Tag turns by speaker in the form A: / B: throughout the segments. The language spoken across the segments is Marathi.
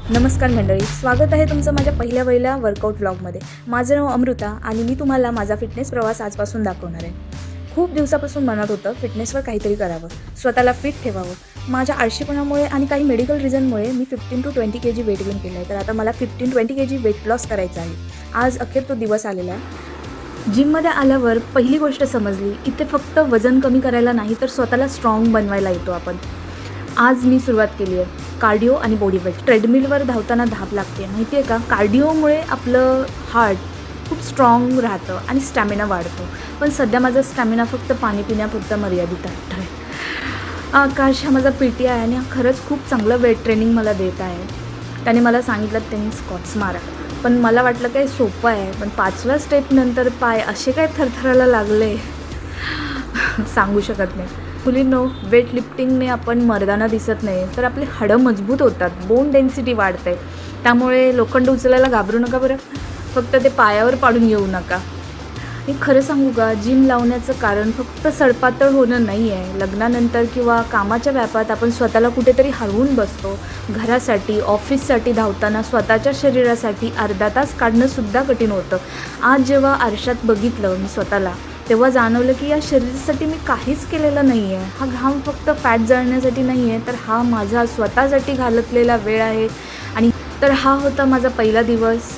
A: नमस्कार मंडळी, स्वागत आहे तुमचं माझ्या पहिल्या वर्कआउट व्लॉगमध्ये। माझं नाव अमृता आणि मी तुम्हाला माझा फिटनेस प्रवास आजपासून दाखवणार आहे। खूप दिवसापासून मनात होतं फिटनेसवर काहीतरी करावं, स्वतःला फिट ठेवावं। माझ्या आळशीपणामुळे आणि काही मेडिकल रिझनमुळे मी 15 to 20 kg वेट गेन केलं आहे। तर आता मला 15-20 kg वेट लॉस करायचं आहे। आज अखेर तो दिवस आलेला आहे। जिममध्ये आल्यावर पहिली गोष्ट समजली, इथे फक्त वजन कमी करायला नाही तर स्वतःला स्ट्रॉंग बनवायला येतो आपण। आज मी सुरुवात केली आहे कार्डिओ आणि बॉडी वेट। ट्रेडमिलवर धावताना धाप लागते, माहिती आहे का? कार्डिओमुळे आपलं हार्ट खूप स्ट्रॉंग राहतं आणि स्टॅमिना वाढतो। पण सध्या माझा स्टॅमिना फक्त पाणी पिण्यापुरता मर्यादित आहे। आकाश हा माझा PT आहे आणि खरंच खूप चांगलं वेट ट्रेनिंग मला देत आहे। त्याने मला सांगितलं त्यांनी स्क्वॉट्स मारा, पण मला वाटलं काही सोपं आहे, पण 5व्या स्टेपनंतर पाय असे काय थरथरायला लागले सांगू शकत नाही। मुलींनो, वेट लिफ्टिंगने आपण मर्दाना दिसत नाही तर आपली हाडं मजबूत होतात, बोन डेन्सिटी वाढते। त्यामुळे लोखंड उचलायला घाबरू नका बरं, फक्त ते पायावर पाडून घेऊ नका। मी खरं सांगू का, जिम लावण्याचं कारण फक्त सडपातळ होणं नाही आहे। लग्नानंतर किंवा कामाच्या व्यापात आपण स्वतःला कुठेतरी हरवून बसतो। घरासाठी, ऑफिससाठी धावताना स्वतःच्या शरीरासाठी अर्धा तास काढणंसुद्धा कठीण होतं। आज जेव्हा आरशात बघितलं मी स्वतःला, तेव्हा जाणवलं की या शरीरासाठी मी काहीच केलेलं नाही आहे। हा घाम फक्त फॅट जळण्यासाठी नाही आहे, तर हा माझा स्वतःसाठी घालवलेला वेळ आहे। आणि तर हा होता माझा पहिला दिवस।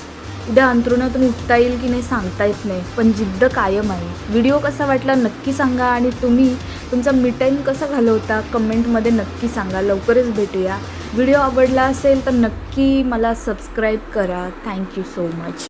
A: उद्या अंथरुणातून उठता येईल की नाही सांगता येत नाही, पण जिद्द कायम आहे। व्हिडिओ कसा वाटला नक्की सांगा आणि तुम्ही तुमचा मी टाईम कसा घालवता कमेंटमध्ये नक्की सांगा। लवकरच भेटूया। व्हिडिओ आवडला असेल तर नक्की मला सबस्क्राईब करा। Thank you so much.